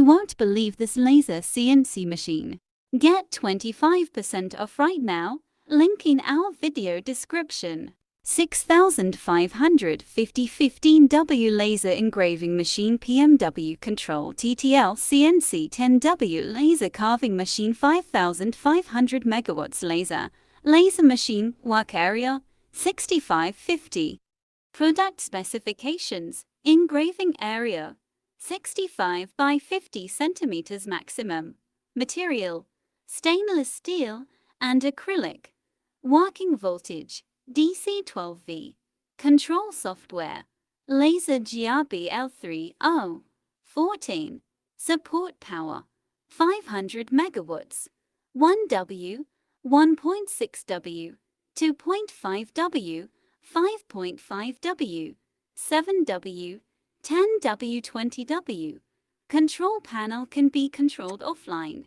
won't believe this laser CNC machine. Get 25% off right now, link in our video description. 6550 15W laser engraving machine PMW control TTL CNC 10W laser carving machine 5500 megawatts laser machine work area 6550. Product specifications: engraving area 65 by 50 centimeters maximum. Material: stainless steel and acrylic. Working voltage: DC 12V. Control software: Laser GRBL30 14. Support power: 500 megawatts. 1W, 1.6W, 2.5W, 5.5W, 7W, 10W, 20W. Control panel can be controlled offline.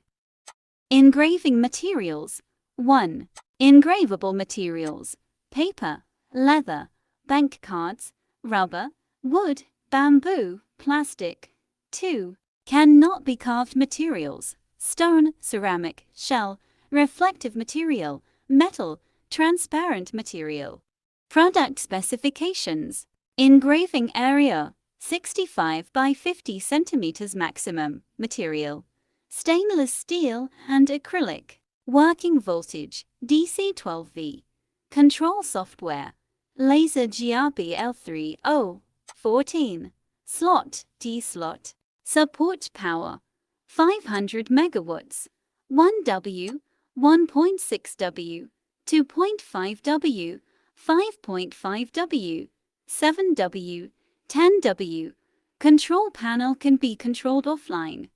Engraving materials: 1. Engravable materials: paper, leather, bank cards, rubber, wood, bamboo, plastic. 2. Cannot be carved materials: stone, ceramic, shell, reflective material, metal, transparent material. Product specifications: engraving area 65 by 50 centimeters maximum. Material: stainless steel and acrylic. Working voltage: DC 12V. Control software: Laser GRBL30 14. Slot D slot. Support power: 500 megawatts. 1W, 1.6W, 2.5W, 5.5W, 7W, 10W. Control panel can be controlled offline.